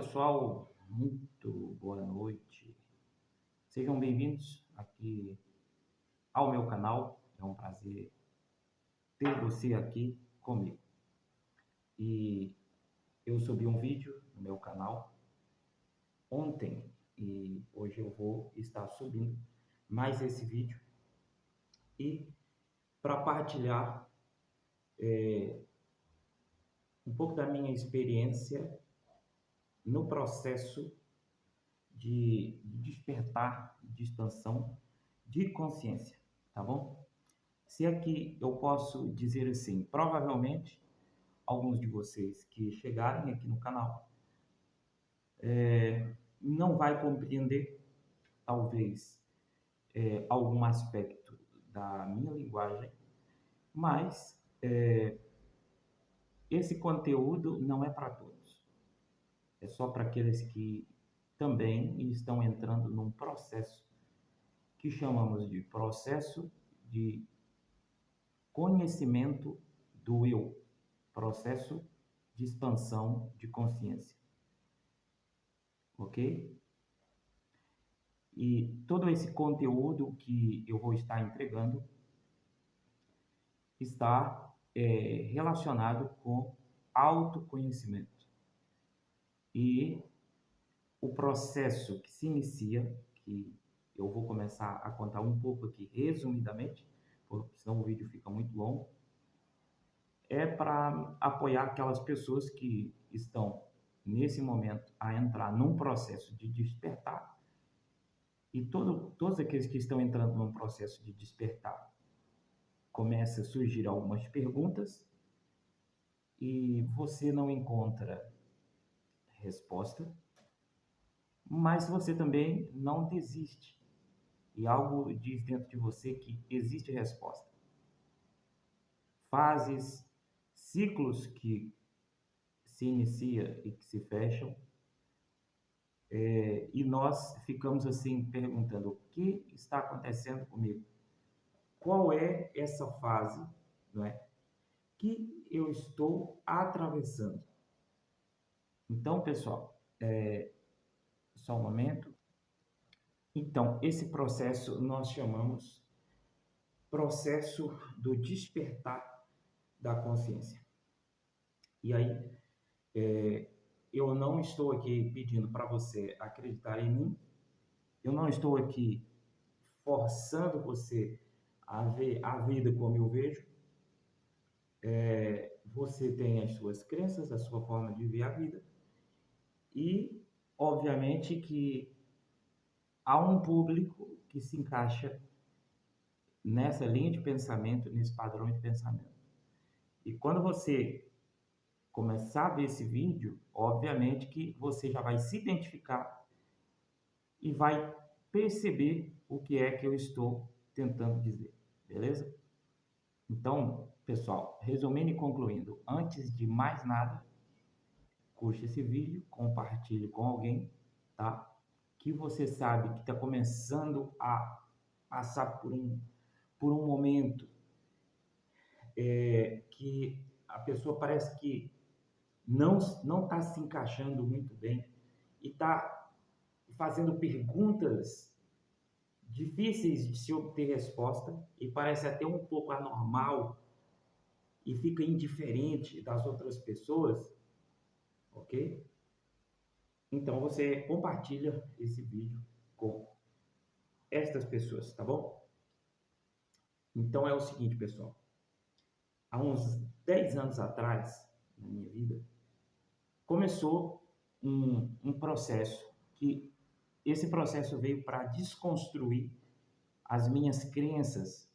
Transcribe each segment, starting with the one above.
pessoal, muito boa noite. Sejam bem-vindos aqui ao meu canal. É um prazer ter você aqui comigo. E eu subi um vídeo no meu canal ontem e hoje eu vou estar subindo mais esse vídeo e para partilhar um pouco da minha experiência no processo de despertar, de expansão de consciência, tá bom? Se aqui eu posso dizer assim, provavelmente alguns de vocês que chegarem aqui no canal não vai compreender talvez algum aspecto da minha linguagem, mas esse conteúdo não é para todos, é só para aqueles que também estão entrando num processo que chamamos de processo de conhecimento do eu, processo de expansão de consciência, ok? E todo esse conteúdo que eu vou estar entregando está relacionado com autoconhecimento. E o processo que se inicia, que eu vou começar a contar um pouco aqui resumidamente, porque senão o vídeo fica muito longo, é para apoiar aquelas pessoas que estão nesse momento a entrar num processo de despertar e todos aqueles que estão entrando num processo de despertar começa a surgir algumas perguntas e você não encontra resposta, mas você também não desiste e algo diz dentro de você que existe resposta. Fases, ciclos que se inicia e que se fecham, e nós ficamos assim perguntando: o que está acontecendo comigo? Qual é essa fase, não é, que eu estou atravessando? Então, pessoal, só um momento. Então, esse processo nós chamamos processo do despertar da consciência. E aí, eu não estou aqui pedindo para você acreditar em mim, eu não estou aqui forçando você a ver a vida como eu vejo. Você tem as suas crenças, a sua forma de ver a vida e, obviamente, que há um público que se encaixa nessa linha de pensamento, nesse padrão de pensamento. E quando você começar a ver esse vídeo, obviamente que você já vai se identificar e vai perceber o que é que eu estou tentando dizer, beleza? Então, pessoal, resumindo e concluindo, antes de mais nada, curte esse vídeo, compartilhe com alguém, tá? Que você sabe que está começando a passar por um momento que a pessoa parece que não está se encaixando muito bem e está fazendo perguntas difíceis de se obter resposta e parece até um pouco anormal e fica indiferente das outras pessoas, ok? Então você compartilha esse vídeo com estas pessoas, tá bom? Então é o seguinte, pessoal. Há uns 10 anos atrás, na minha vida, começou um processo que esse processo veio para desconstruir as minhas crenças.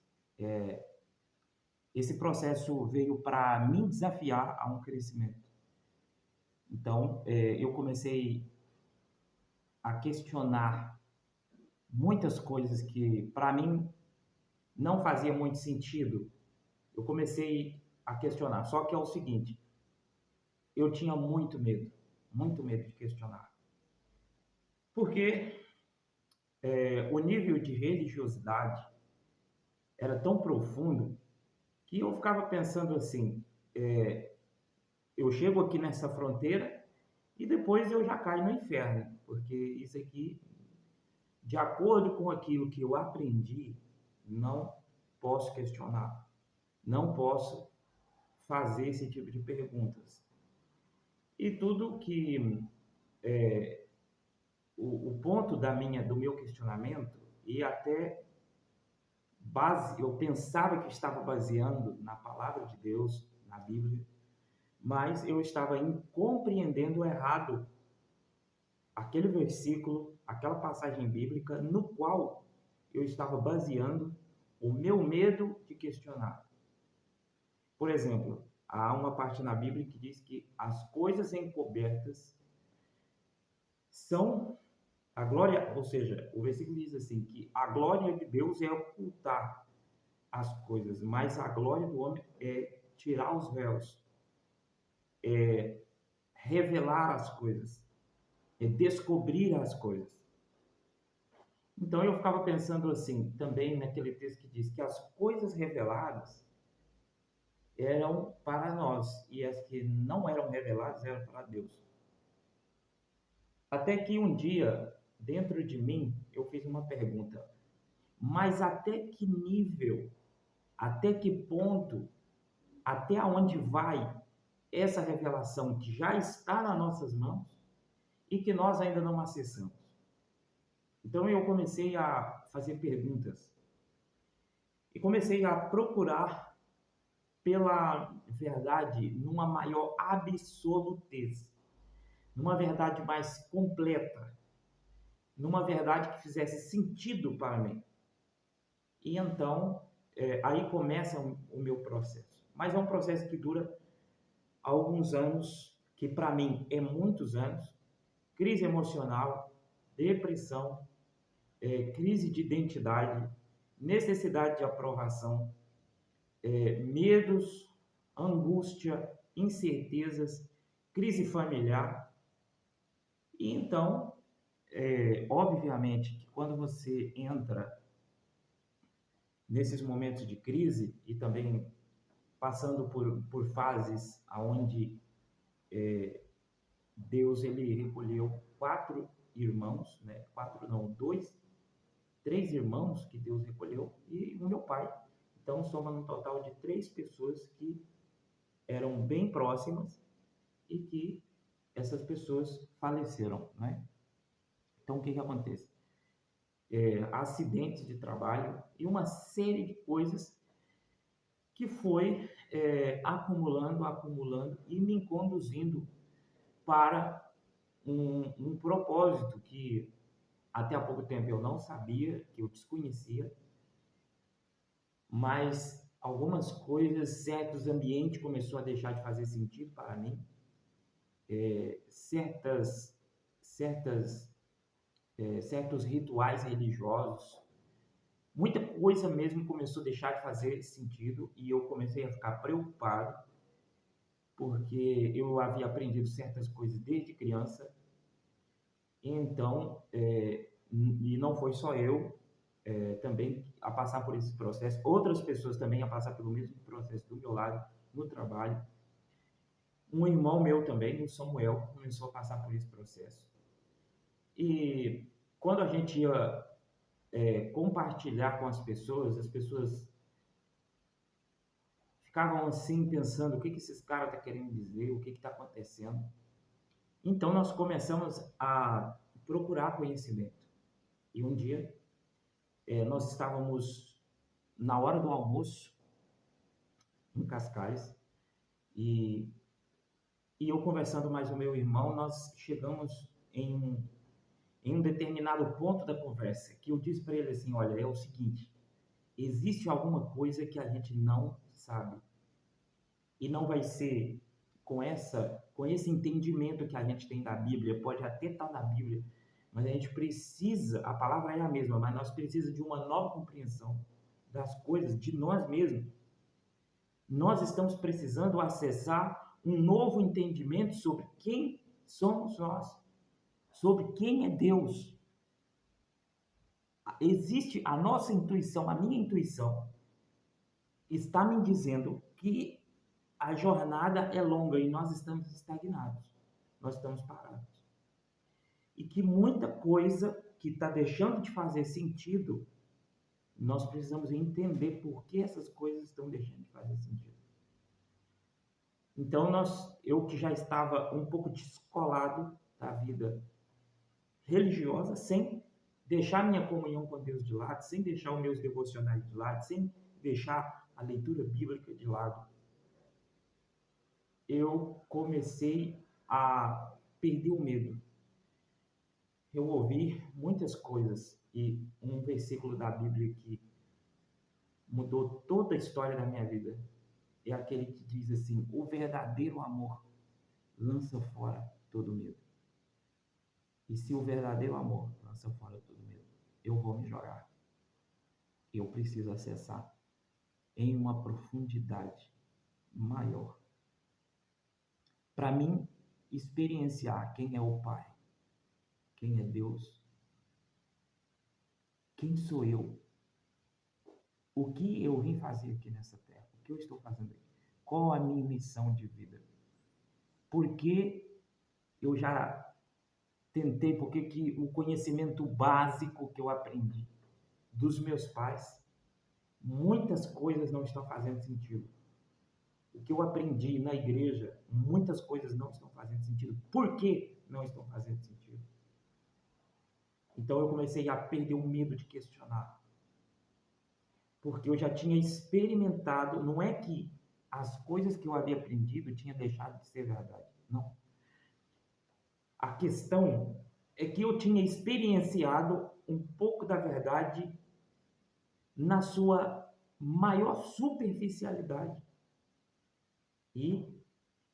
Esse processo veio para me desafiar a um crescimento. Então, eu comecei a questionar muitas coisas que para mim não fazia muito sentido. Eu comecei a questionar. Só que é o seguinte, eu tinha muito medo de questionar. Porque o nível de religiosidade era tão profundo que eu ficava pensando assim, eu chego aqui nessa fronteira E depois eu já caio no inferno, porque isso aqui, de acordo com aquilo que eu aprendi, não posso questionar, não posso fazer esse tipo de perguntas. E tudo que o ponto do meu questionamento, e até eu pensava que estava baseando na palavra de Deus, na Bíblia, mas eu estava compreendendo errado aquele versículo, aquela passagem bíblica no qual eu estava baseando o meu medo de questionar. Por exemplo, há uma parte na Bíblia que diz que as coisas encobertas são a glória, ou seja, o versículo diz assim, que a glória de Deus é ocultar as coisas, mas a glória do homem é tirar os véus, é revelar as coisas, é descobrir as coisas. Então eu ficava pensando assim, também naquele texto que diz que as coisas reveladas eram para nós e as que não eram reveladas eram para Deus. Até que um dia, dentro de mim, eu fiz uma pergunta: mas até que nível, até que ponto, até onde vai essa revelação que já está nas nossas mãos e que nós ainda não acessamos? Então eu comecei a fazer perguntas e comecei a procurar pela verdade numa maior absolutez, numa verdade mais completa, numa verdade que fizesse sentido para mim. E então, aí começa o meu processo. Mas é um processo que dura alguns anos, que para mim é muitos anos. Crise emocional, depressão, crise de identidade, necessidade de aprovação, medos, angústia, incertezas, crise familiar. E então, obviamente, que quando você entra nesses momentos de crise e também passando por fases aonde Deus ele recolheu 4 irmãos, né? 4 não, 3 irmãos que Deus recolheu e o meu pai. Então soma um total de 3 pessoas que eram bem próximas e que essas pessoas faleceram, né? Então o que acontece? Acidentes de trabalho e uma série de coisas que foi acumulando e me conduzindo para um propósito que até há pouco tempo eu não sabia, que eu desconhecia, mas algumas coisas, certos ambientes começou a deixar de fazer sentido para mim, certos rituais religiosos, muita coisa mesmo começou a deixar de fazer sentido e eu comecei a ficar preocupado porque eu havia aprendido certas coisas desde criança. Então, e não foi só eu também a passar por esse processo, outras pessoas também a passar pelo mesmo processo do meu lado, no trabalho. Um irmão meu também, o Samuel, começou a passar por esse processo. E quando a gente ia compartilhar com as pessoas ficavam assim pensando o que esses caras estão querendo dizer, o que está acontecendo. Então nós começamos a procurar conhecimento. E um dia nós estávamos na hora do almoço em Cascais e eu conversando mais com o meu irmão, nós chegamos em um determinado ponto da conversa que eu disse para ele assim, olha, é o seguinte, existe alguma coisa que a gente não sabe e não vai ser com esse entendimento que a gente tem da Bíblia, pode até estar na Bíblia, mas a gente precisa, a palavra é a mesma, mas nós precisamos de uma nova compreensão das coisas, de nós mesmos. Nós estamos precisando acessar um novo entendimento sobre quem somos nós, sobre quem é Deus. Existe a nossa intuição, a minha intuição, está me dizendo que a jornada é longa e nós estamos estagnados. nós estamos parados. E que muita coisa que está deixando de fazer sentido, nós precisamos entender por que essas coisas estão deixando de fazer sentido. Então, eu que já estava um pouco descolado da vida religiosa, sem deixar minha comunhão com Deus de lado, sem deixar os meus devocionais de lado, sem deixar a leitura bíblica de lado, eu comecei a perder o medo. Eu ouvi muitas coisas e um versículo da Bíblia que mudou toda a história da minha vida é aquele que diz assim: o verdadeiro amor lança fora todo medo. E se o verdadeiro amor lança fora todo medo, eu vou me jogar. Eu preciso acessar em uma profundidade maior. Para mim, experienciar quem é o Pai, quem é Deus, quem sou eu, o que eu vim fazer aqui nessa terra, o que eu estou fazendo aqui, qual a minha missão de vida, porque eu já tentei, porque que o conhecimento básico que eu aprendi dos meus pais, muitas coisas não estão fazendo sentido. O que eu aprendi na igreja, muitas coisas não estão fazendo sentido. Por que não estão fazendo sentido? Então eu comecei a perder o medo de questionar. Porque eu já tinha experimentado, não é que as coisas que eu havia aprendido tinham deixado de ser verdade. Não. A questão é que eu tinha experienciado um pouco da verdade na sua maior superficialidade. E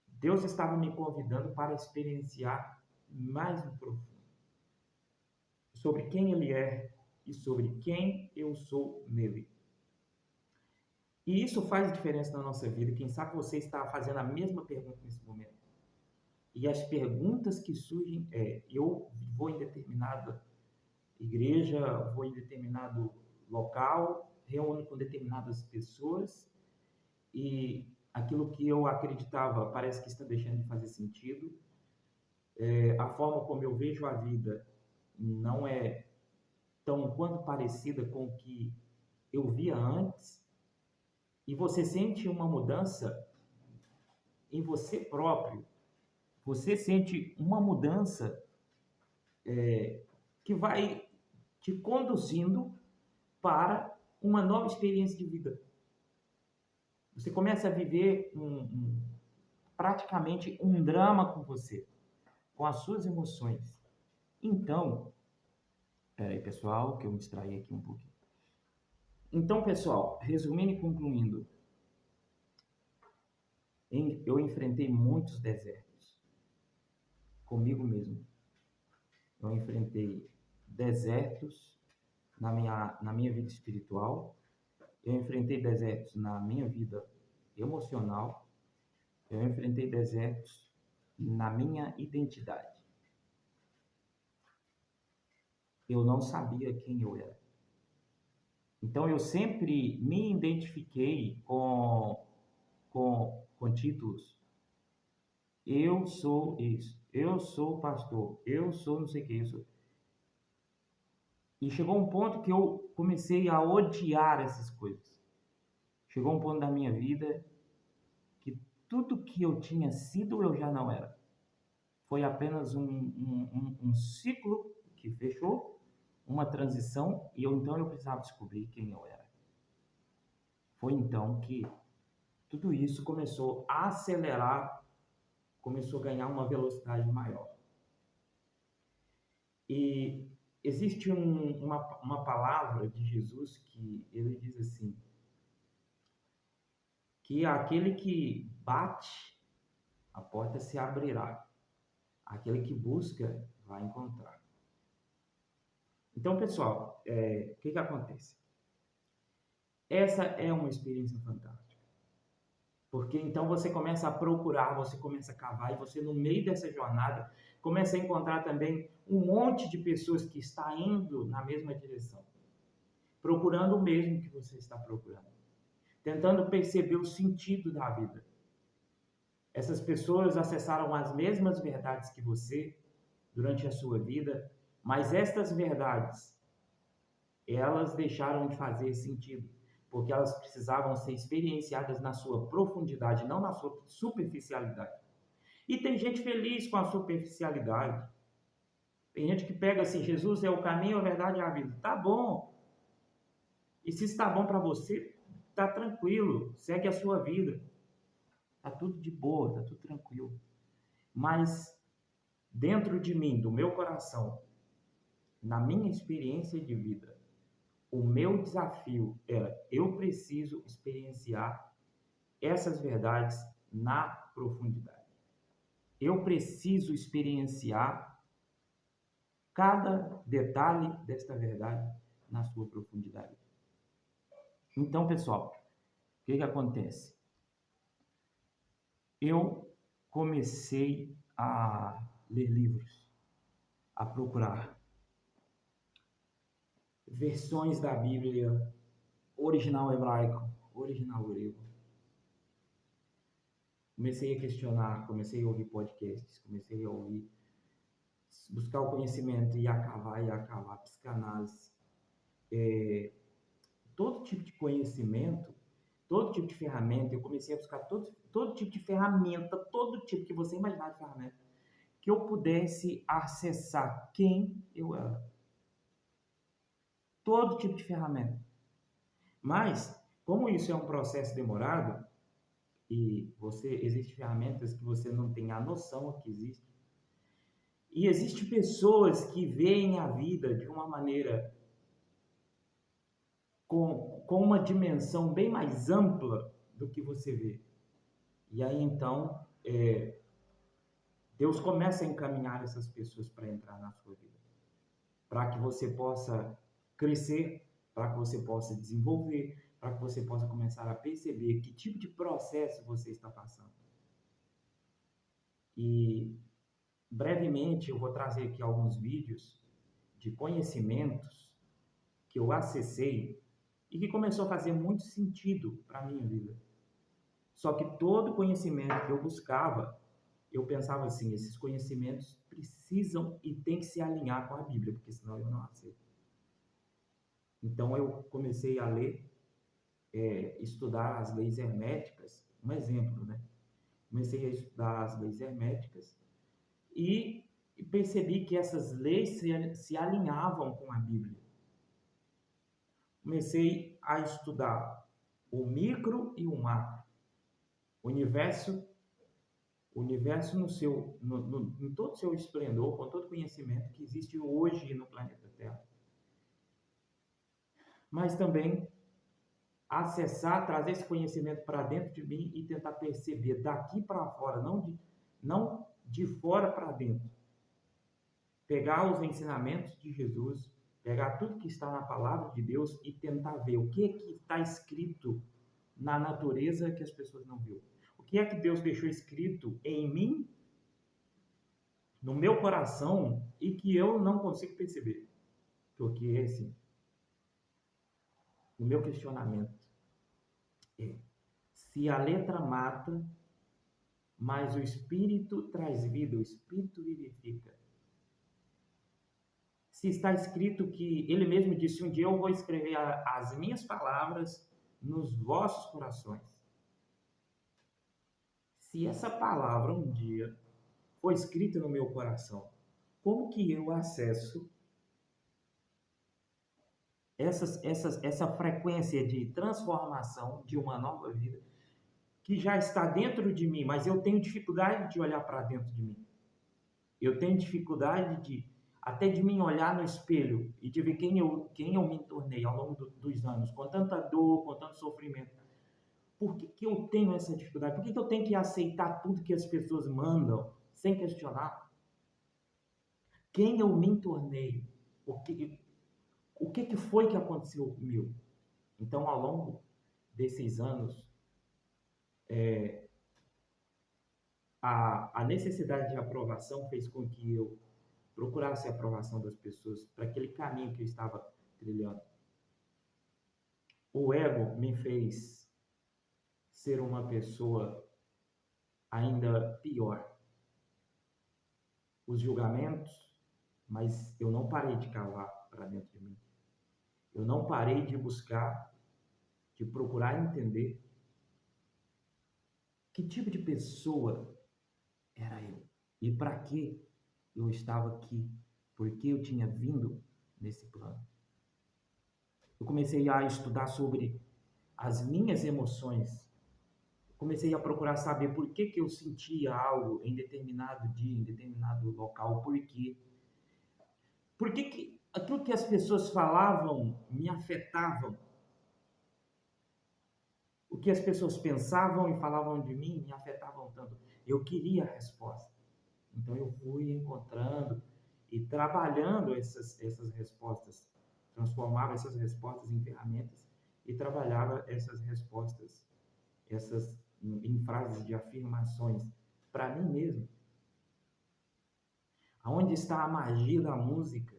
Deus estava me convidando para experienciar mais no profundo sobre quem Ele é e sobre quem eu sou nele. E isso faz diferença na nossa vida. Quem sabe você está fazendo a mesma pergunta nesse momento. E as perguntas que surgem eu vou em determinada igreja, vou em determinado local, reúno com determinadas pessoas e aquilo que eu acreditava parece que está deixando de fazer sentido. A forma como eu vejo a vida não é tão quanto parecida com o que eu via antes. E você sente uma mudança em você próprio. Você sente uma mudança que vai te conduzindo para uma nova experiência de vida. Você começa a viver praticamente um drama com você, com as suas emoções. Então, peraí pessoal, que eu me distraí aqui um pouquinho. Então, pessoal, resumindo e concluindo, eu enfrentei muitos desertos comigo mesmo. Eu enfrentei desertos na minha vida espiritual, eu enfrentei desertos na minha vida emocional, eu enfrentei desertos na minha identidade. Eu não sabia quem eu era. Então eu sempre me identifiquei com títulos. Eu sou isso, eu sou pastor, eu sou não sei o que, eu sou. E chegou um ponto que eu comecei a odiar essas coisas. Chegou um ponto da minha vida que tudo que eu tinha sido eu já não era. Foi apenas um ciclo que fechou, uma transição, e então eu precisava descobrir quem eu era. Foi então que tudo isso começou a acelerar, começou a ganhar uma velocidade maior. E existe uma palavra de Jesus que ele diz assim, que aquele que bate, a porta se abrirá. Aquele que busca, vai encontrar. Então, pessoal, o que acontece? Essa é uma experiência fantástica. Porque então você começa a procurar, você começa a cavar, e você no meio dessa jornada começa a encontrar também um monte de pessoas que está indo na mesma direção. Procurando o mesmo que você está procurando. Tentando perceber o sentido da vida. Essas pessoas acessaram as mesmas verdades que você durante a sua vida, mas estas verdades, elas deixaram de fazer sentido, porque elas precisavam ser experienciadas na sua profundidade, não na sua superficialidade. E tem gente feliz com a superficialidade. Tem gente que pega assim, Jesus é o caminho, a verdade e a vida. Tá bom. E se está bom para você, tá tranquilo, segue a sua vida. Tá tudo de boa, tá tudo tranquilo. Mas dentro de mim, do meu coração, na minha experiência de vida, o meu desafio era: eu preciso experienciar essas verdades na profundidade. Eu preciso experienciar cada detalhe desta verdade na sua profundidade. Então, pessoal, o que acontece? Eu comecei a ler livros, a procurar versões da Bíblia, original hebraico, original grego. Comecei a questionar, comecei a ouvir podcasts, comecei a ouvir, buscar o conhecimento e acabar, psicanálise. Todo tipo de conhecimento, todo tipo de ferramenta, eu comecei a buscar todo tipo de ferramenta, todo tipo que você imaginar de ferramenta, que eu pudesse acessar quem eu era. Todo tipo de ferramenta. Mas, como isso é um processo demorado, e existem ferramentas que você não tem a noção que existe, e existem pessoas que veem a vida de uma maneira com uma dimensão bem mais ampla do que você vê. E aí, então, Deus começa a encaminhar essas pessoas para entrar na sua vida, para que você possa crescer, para que você possa desenvolver, para que você possa começar a perceber que tipo de processo você está passando. E brevemente eu vou trazer aqui alguns vídeos de conhecimentos que eu acessei e que começou a fazer muito sentido para a minha vida. Só que todo conhecimento que eu buscava, eu pensava assim, esses conhecimentos precisam e tem que se alinhar com a Bíblia, porque senão eu não aceito. Então eu comecei a ler, estudar as leis herméticas, um exemplo, né? Comecei a estudar as leis herméticas e percebi que essas leis se alinhavam com a Bíblia. Comecei a estudar o micro e o macro, o universo em todo o seu esplendor, com todo o conhecimento que existe hoje no planeta Terra. Mas também acessar, trazer esse conhecimento para dentro de mim e tentar perceber daqui para fora, não de fora para dentro. Pegar os ensinamentos de Jesus, pegar tudo que está na palavra de Deus e tentar ver o que está escrito na natureza que as pessoas não viram. O que é que Deus deixou escrito em mim, no meu coração, e que eu não consigo perceber. Porque, assim, o meu questionamento é: se a letra mata, mas o Espírito traz vida, o Espírito vivifica. Se está escrito que ele mesmo disse: um dia eu vou escrever as minhas palavras nos vossos corações. Se essa palavra um dia foi escrita no meu coração, como que eu acesso essa frequência de transformação de uma nova vida que já está dentro de mim, mas eu tenho dificuldade de olhar para dentro de mim. Eu tenho dificuldade até de mim olhar no espelho e de ver quem eu me tornei ao longo dos anos, com tanta dor, com tanto sofrimento. Por que eu tenho essa dificuldade? Por que eu tenho que aceitar tudo que as pessoas mandam sem questionar? Quem eu me tornei? O que foi que aconteceu comigo? Então, ao longo desses anos, a necessidade de aprovação fez com que eu procurasse a aprovação das pessoas para aquele caminho que eu estava trilhando. O ego me fez ser uma pessoa ainda pior, os julgamentos, mas eu não parei de cavar para dentro de mim. Eu não parei de buscar, de procurar entender que tipo de pessoa era eu e para que eu estava aqui, por que eu tinha vindo nesse plano. Eu comecei a estudar sobre as minhas emoções. Comecei a procurar saber por que eu sentia algo em determinado dia, em determinado local, por quê. Por que aquilo que as pessoas falavam me afetavam? O que as pessoas pensavam e falavam de mim me afetavam tanto. Eu queria a resposta. Então eu fui encontrando e trabalhando essas respostas, transformava essas respostas em ferramentas e trabalhava essas respostas, essas em frases de afirmações para mim mesmo. Aonde está a magia da música?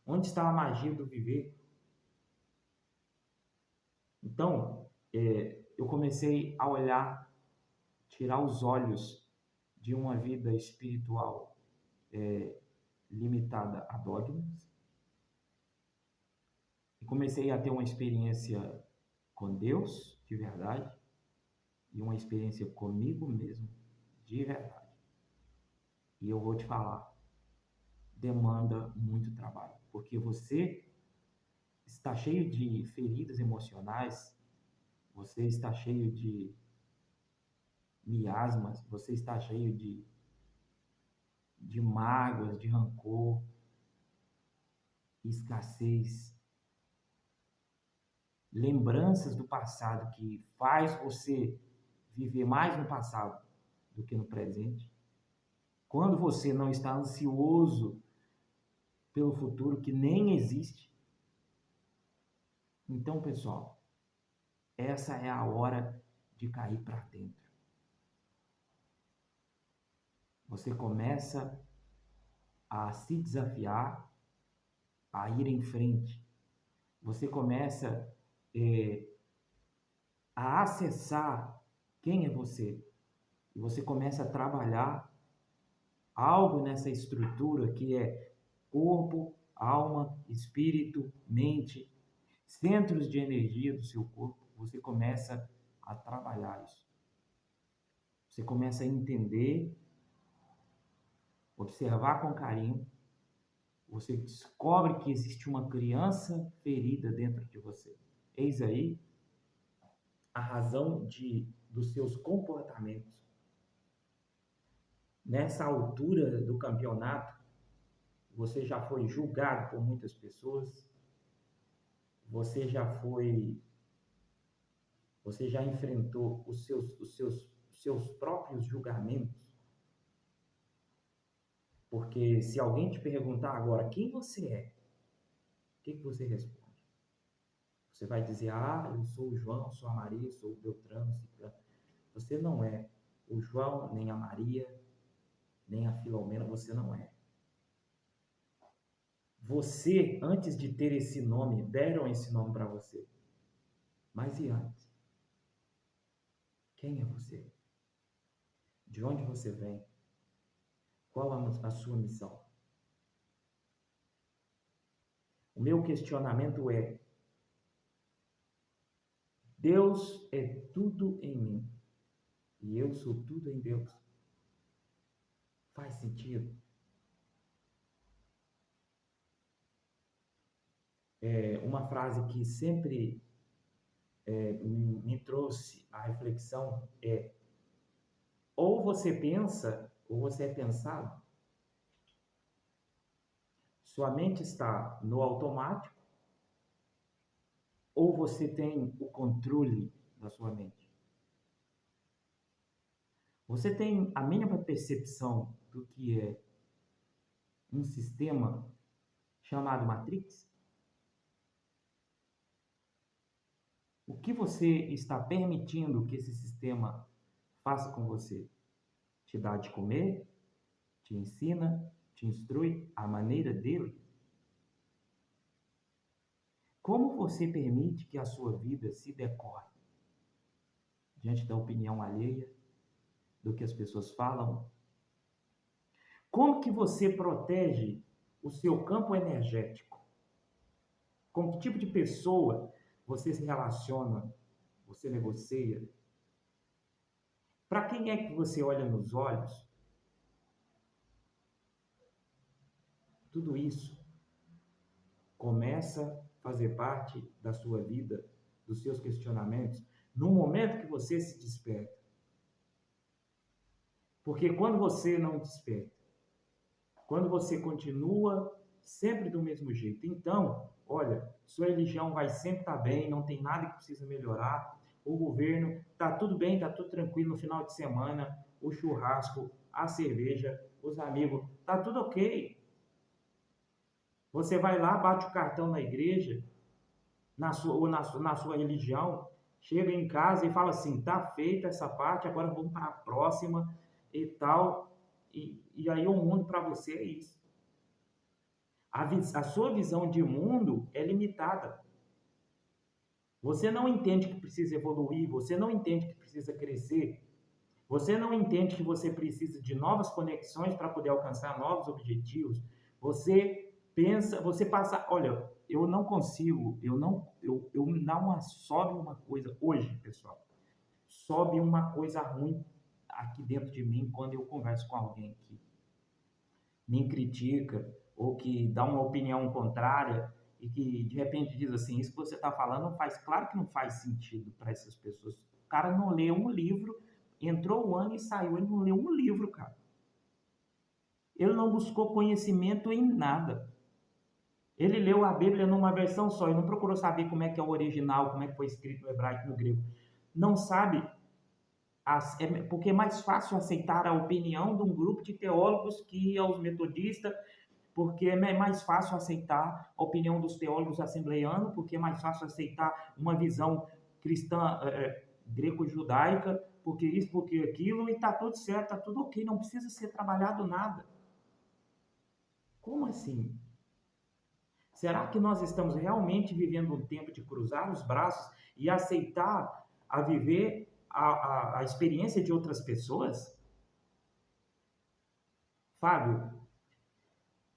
Onde está a magia do viver? Então, eu comecei a olhar, tirar os olhos de uma vida espiritual limitada a dogmas e comecei a ter uma experiência com Deus de verdade e uma experiência comigo mesmo de verdade. E eu vou te falar, demanda muito trabalho, porque você está cheio de feridas emocionais, você está cheio de miasmas, você está cheio de mágoas, de rancor, escassez, lembranças do passado que faz você viver mais no passado do que no presente. Quando você não está ansioso pelo futuro que nem existe. Então, pessoal, essa é a hora de cair para dentro. Você começa a se desafiar, a ir em frente. Você começa a acessar quem é você. E você começa a trabalhar algo nessa estrutura que é corpo, alma, espírito, mente, centros de energia do seu corpo. Você começa a trabalhar isso. Você começa a entender, observar com carinho. Você descobre que existe uma criança ferida dentro de você. Eis aí a razão dos seus comportamentos. Nessa altura do campeonato, você já foi julgado por muitas pessoas, você já enfrentou os seus próprios julgamentos. Porque se alguém te perguntar agora quem você é, o que você responde? Você vai dizer, eu sou o João, sou a Maria, sou o Beltrano, Ciclano. Você não é o João, nem a Maria, nem a Filomena, você não é. Você, antes de ter esse nome, deram esse nome para você. Mas e antes? Quem é você? De onde você vem? Qual a sua missão? O meu questionamento é: Deus é tudo em mim e eu sou tudo em Deus. Faz sentido? Uma frase que sempre me trouxe a reflexão é: ou você pensa, ou você é pensado. Sua mente está no automático, ou você tem o controle da sua mente. Você tem a mínima percepção do que é um sistema chamado Matrix? O que você está permitindo que esse sistema faça com você? Te dá de comer? Te ensina? Te instrui a maneira dele? Como você permite que a sua vida se decore diante da opinião alheia, do que as pessoas falam? Como que você protege o seu campo energético? Com que tipo de pessoa você se relaciona, você negocia? Para quem é que você olha nos olhos? Tudo isso começa a fazer parte da sua vida, dos seus questionamentos, no momento que você se desperta. Porque quando você não desperta, quando você continua sempre do mesmo jeito, então, olha, sua religião vai sempre estar bem, não tem nada que precisa melhorar, o governo está tudo bem, está tudo tranquilo no final de semana, o churrasco, a cerveja, os amigos, está tudo ok. Você vai lá, bate o cartão na igreja, na sua religião, chega em casa e fala assim, tá feita essa parte, agora vamos para a próxima e tal. E aí o mundo para você é isso. A sua visão de mundo é limitada. Você não entende que precisa evoluir, você não entende que precisa crescer, você não entende que você precisa de novas conexões para poder alcançar novos objetivos. Você pensa, você passa, olha, eu não consigo, eu não sobe uma coisa hoje, pessoal. Sobe uma coisa ruim aqui dentro de mim quando eu converso com alguém que me critica ou que dá uma opinião contrária e que de repente diz assim, isso que você está falando não faz, claro que não faz sentido para essas pessoas. O cara não lê um livro, entrou o ano e saiu, ele não leu um livro, cara. Ele não buscou conhecimento em nada. Ele leu a Bíblia numa versão só e não procurou saber como é que é o original, como é que foi escrito no hebraico e no grego. Não sabe, porque é mais fácil aceitar a opinião de um grupo de teólogos que aos metodistas, porque é mais fácil aceitar a opinião dos teólogos assembleianos, porque é mais fácil aceitar uma visão cristã greco-judaica, porque isso, porque aquilo, e está tudo certo, está tudo ok, não precisa ser trabalhado nada. Como assim? Será que nós estamos realmente vivendo um tempo de cruzar os braços e aceitar a viver a experiência de outras pessoas? Fábio,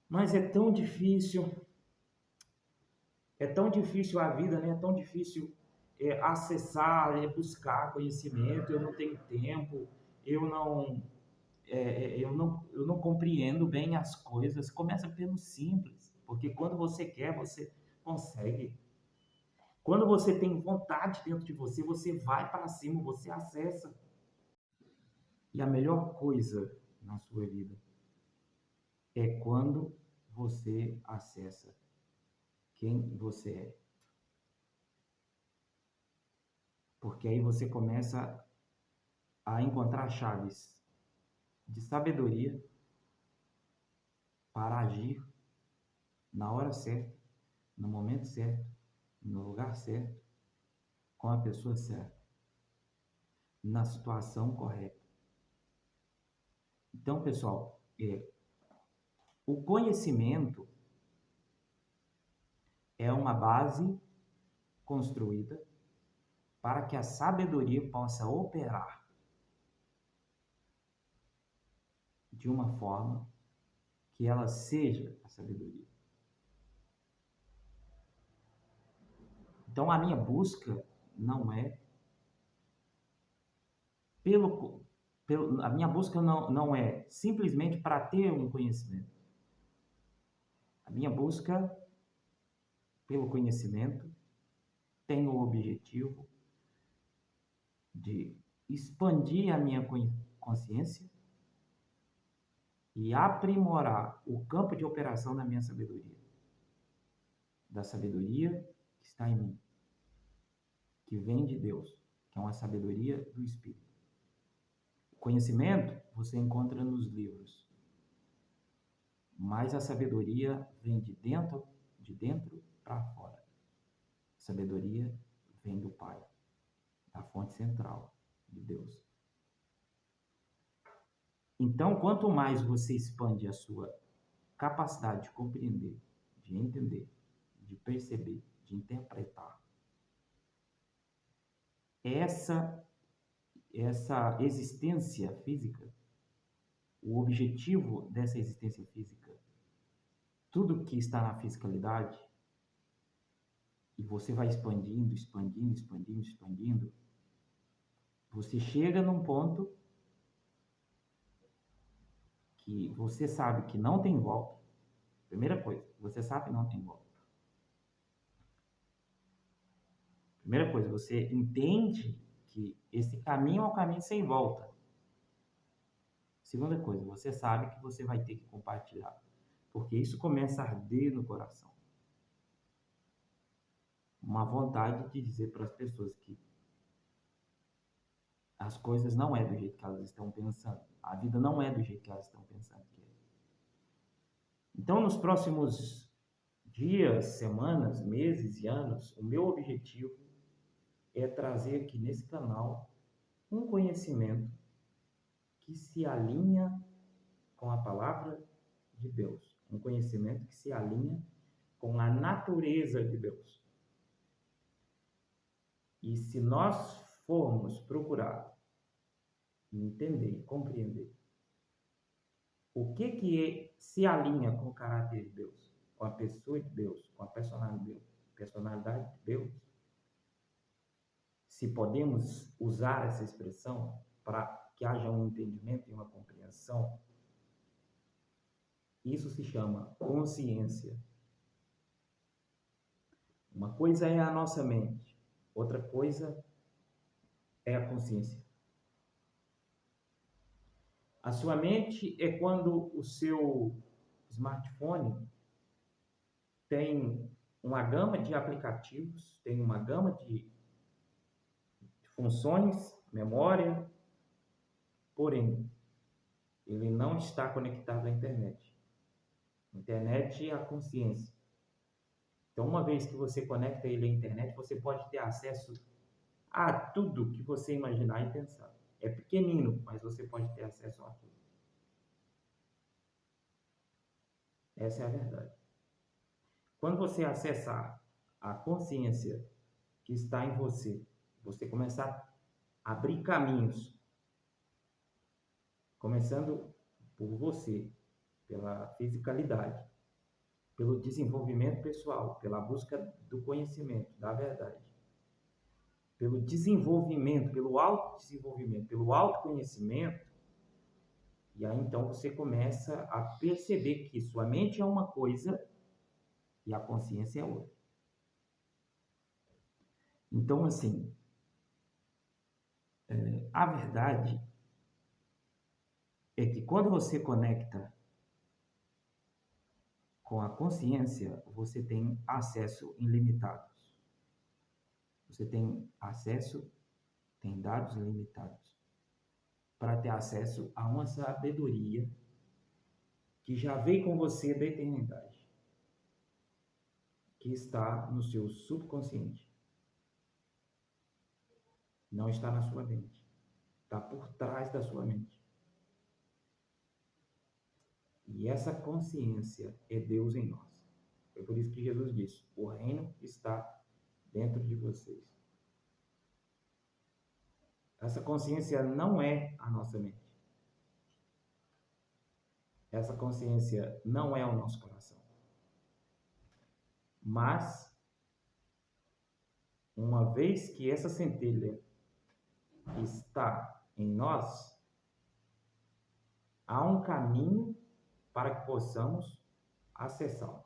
mas é tão difícil a vida, né? É tão difícil acessar, buscar conhecimento, eu não tenho tempo, eu não, eu não compreendo bem as coisas. Começa pelo simples, porque quando você quer, você consegue. Quando você tem vontade dentro de você, você vai para cima, você acessa. E a melhor coisa na sua vida é quando você acessa quem você é. Porque aí você começa a encontrar chaves de sabedoria para agir na hora certa, no momento certo, no lugar certo, com a pessoa certa, na situação correta. Então, pessoal, o conhecimento é uma base construída para que a sabedoria possa operar de uma forma que ela seja a sabedoria. Então, a minha busca não é a minha busca não é simplesmente para ter um conhecimento. A minha busca pelo conhecimento tem o objetivo de expandir a minha consciência e aprimorar o campo de operação da minha sabedoria. Da sabedoria que está em mim, que vem de Deus, que é uma sabedoria do Espírito. O conhecimento você encontra nos livros, mas a sabedoria vem de dentro para fora. A sabedoria vem do Pai, da fonte central de Deus. Então, quanto mais você expande a sua capacidade de compreender, de entender, de perceber, de interpretar, essa existência física, o objetivo dessa existência física, tudo que está na fisicalidade, e você vai expandindo, expandindo, expandindo, expandindo, você chega num ponto que você sabe que não tem volta. Primeira coisa, você sabe que não tem volta. Primeira coisa, você entende que esse caminho é um caminho sem volta. Segunda coisa, você sabe que você vai ter que compartilhar, porque isso começa a arder no coração. Uma vontade de dizer para as pessoas que as coisas não é do jeito que elas estão pensando. A vida não é do jeito que elas estão pensando que é. Então, nos próximos dias, semanas, meses e anos, o meu objetivo é trazer aqui nesse canal um conhecimento que se alinha com a palavra de Deus, um conhecimento que se alinha com a natureza de Deus. E se nós formos procurar entender, compreender o que se alinha com o caráter de Deus, com a pessoa de Deus, com a personalidade de Deus, se podemos usar essa expressão para que haja um entendimento e uma compreensão, isso se chama consciência. Uma coisa é a nossa mente, outra coisa é a consciência. A sua mente é quando o seu smartphone tem uma gama de aplicativos, tem uma gama de funções, memória, porém, ele não está conectado à internet. A internet é a consciência. Então, uma vez que você conecta ele à internet, você pode ter acesso a tudo que você imaginar e pensar. É pequenino, mas você pode ter acesso a tudo. Essa é a verdade. Quando você acessar a consciência que está em você, você começar a abrir caminhos, começando por você, pela fisicalidade, pelo desenvolvimento pessoal, pela busca do conhecimento, da verdade, pelo desenvolvimento, pelo autodesenvolvimento, pelo autoconhecimento, e aí então você começa a perceber que sua mente é uma coisa e a consciência é outra. Então, assim, a verdade é que quando você conecta com a consciência, você tem acesso ilimitado. Você tem acesso, tem dados ilimitados, para ter acesso a uma sabedoria que já veio com você da eternidade, que está no seu subconsciente. Não está na sua mente. Está por trás da sua mente. E essa consciência é Deus em nós. Foi por isso que Jesus disse: o reino está dentro de vocês. Essa consciência não é a nossa mente. Essa consciência não é o nosso coração. Mas, uma vez que essa centelha está em nós, há um caminho para que possamos acessá-lo.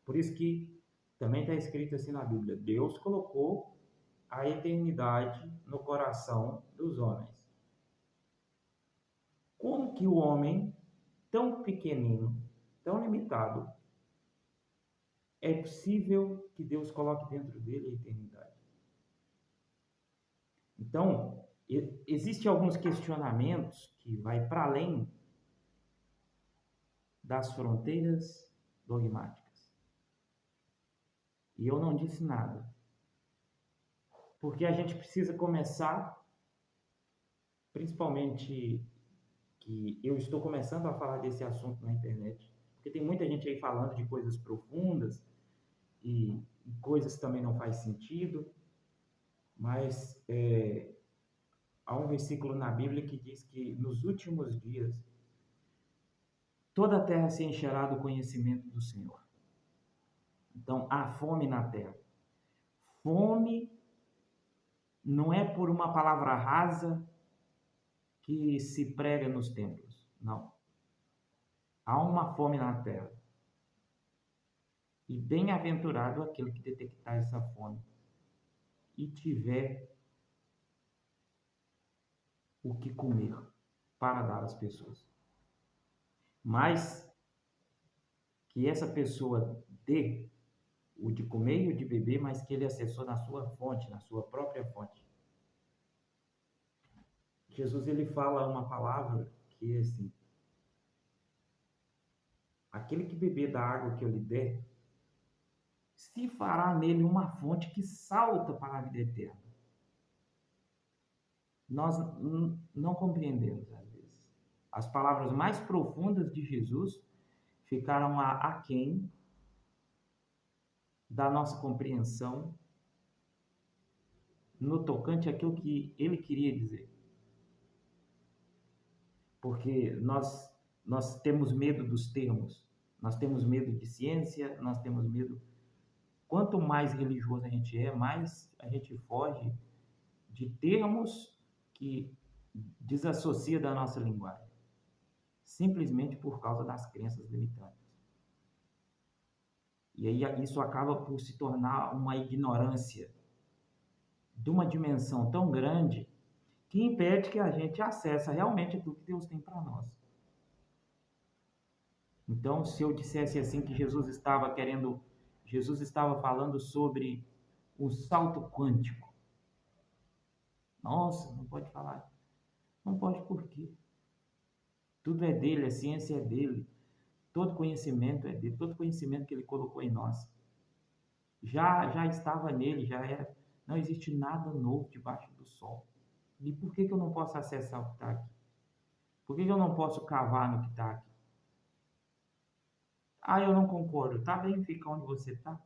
Por isso que também está escrito assim na Bíblia: Deus colocou a eternidade no coração dos homens. Como que o homem, tão pequenino, tão limitado, é possível que Deus coloque dentro dele a eternidade? Então, existem alguns questionamentos que vai para além das fronteiras dogmáticas. E eu não disse nada. Porque a gente precisa começar, principalmente que eu estou começando a falar desse assunto na internet, porque tem muita gente aí falando de coisas profundas e coisas que também não faz sentido, mas Há um versículo na Bíblia que diz que nos últimos dias toda a terra se encherá do conhecimento do Senhor. Então, há fome na terra. Fome não é por uma palavra rasa que se prega nos templos. Não. Há uma fome na terra. E bem-aventurado aquele que detectar essa fome e tiver o que comer para dar às pessoas. Mas que essa pessoa dê o de comer e o de beber, mas que ele acessou na sua fonte, na sua própria fonte. Jesus ele fala uma palavra que é assim: aquele que beber da água que eu lhe der, se fará nele uma fonte que salta para a vida eterna. Nós não compreendemos, às vezes. As palavras mais profundas de Jesus ficaram aquém da nossa compreensão no tocante àquilo que ele queria dizer. Porque nós temos medo dos termos, nós temos medo de ciência, nós temos medo. Quanto mais religioso a gente é, mais a gente foge de termos que desassocia da nossa linguagem, simplesmente por causa das crenças limitantes. E aí isso acaba por se tornar uma ignorância de uma dimensão tão grande que impede que a gente acesse realmente aquilo que Deus tem para nós. Então, se eu dissesse assim que Jesus estava falando sobre o salto quântico. Nossa, não pode falar. Não pode por quê? Tudo é dele, a ciência é dele, todo conhecimento é dele, todo conhecimento que ele colocou em nós já estava nele, já era. Não existe nada novo debaixo do sol. E por que eu não posso acessar o que está aqui? Por que eu não posso cavar no que está aqui? Ah, eu não concordo. Tá bem, fica onde você está.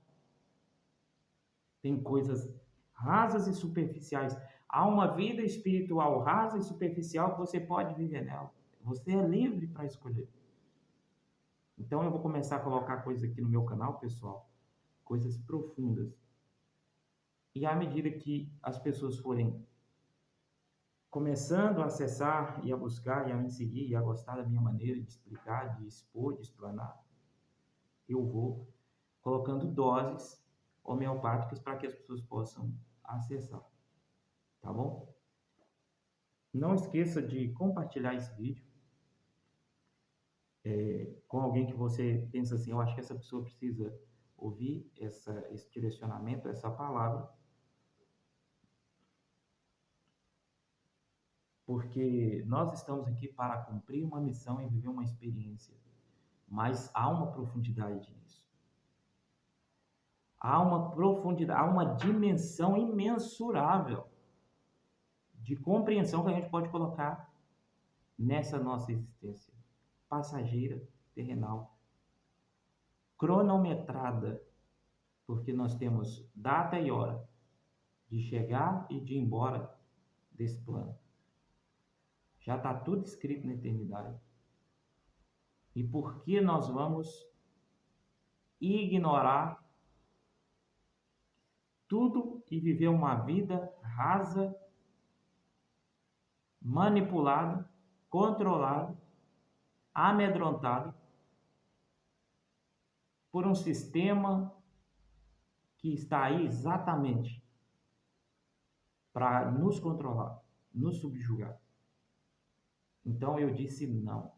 Tem coisas rasas e superficiais. Há uma vida espiritual rasa e superficial que você pode viver nela. Você é livre para escolher. Então eu vou começar a colocar coisas aqui no meu canal, pessoal, coisas profundas. E à medida que as pessoas forem começando a acessar e a buscar e a me seguir e a gostar da minha maneira de explicar, de expor, de explanar, eu vou colocando doses homeopáticas para que as pessoas possam acessar. Tá bom? Não esqueça de compartilhar esse vídeo com alguém que você pensa assim, eu acho que essa pessoa precisa ouvir esse direcionamento, essa palavra, porque nós estamos aqui para cumprir uma missão e viver uma experiência, mas há uma profundidade nisso. Há uma profundidade, há uma dimensão imensurável de compreensão que a gente pode colocar nessa nossa existência passageira, terrenal, cronometrada, porque nós temos data e hora de chegar e de ir embora desse plano. Já está tudo escrito na eternidade. E por que nós vamos ignorar tudo e viver uma vida rasa, manipulada, controlada, amedrontada por um sistema que está aí exatamente para nos controlar, nos subjugar? Então eu disse não.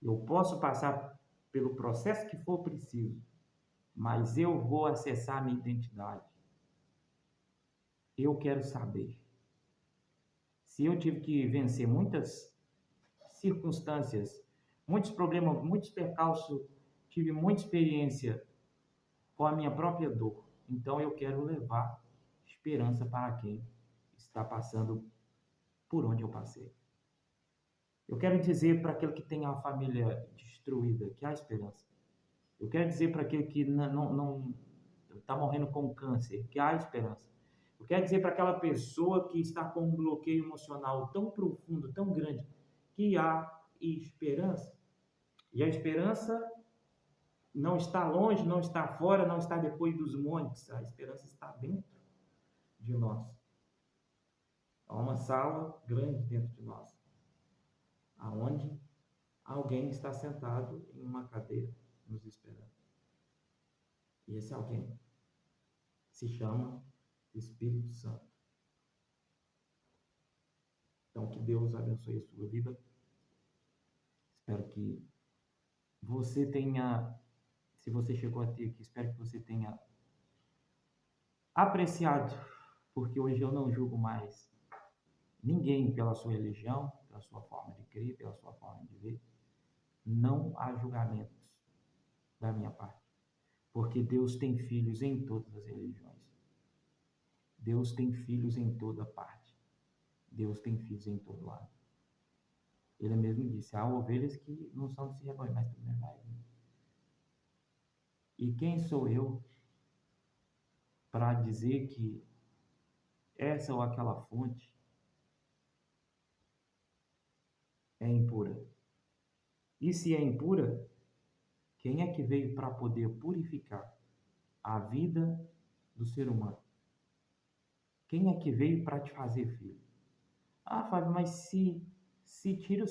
Eu posso passar pelo processo que for preciso, mas eu vou acessar a minha identidade. Eu quero saber. Se eu tive que vencer muitas circunstâncias, muitos problemas, muitos percalços, tive muita experiência com a minha própria dor, então eu quero levar esperança para quem está passando por onde eu passei. Eu quero dizer para aquele que tem a família destruída que há esperança. Eu quero dizer para aquele que não está morrendo com câncer que há esperança. Quer dizer, para aquela pessoa que está com um bloqueio emocional tão profundo, tão grande, que há esperança. E a esperança não está longe, não está fora, não está depois dos montes. A esperança está dentro de nós. Há uma sala grande dentro de nós, aonde alguém está sentado em uma cadeira nos esperando. E esse alguém se chama Espírito Santo. Então, que Deus abençoe a sua vida. Espero que você tenha, se você chegou até aqui, espero que você tenha apreciado, porque hoje eu não julgo mais ninguém pela sua religião, pela sua forma de crer, pela sua forma de ver. Não há julgamentos da minha parte, porque Deus tem filhos em todas as religiões. Deus tem filhos em toda parte. Deus tem filhos em todo lado. Ele mesmo disse, há ovelhas que não são desse rebanho, mas também vai vir. E quem sou eu para dizer que essa ou aquela fonte é impura? E se é impura, quem é que veio para poder purificar a vida do ser humano? Quem é que veio para te fazer filho? Ah, Fábio, mas se tira,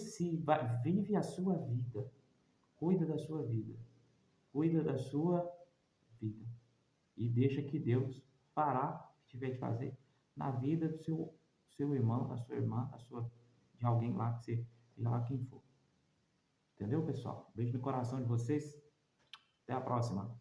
vive a sua vida, cuida da sua vida, cuida da sua vida e deixa que Deus fará o que tiver de fazer na vida do seu irmão, da sua irmã, de alguém lá que você, seja lá quem for. Entendeu, pessoal? Beijo no coração de vocês. Até a próxima.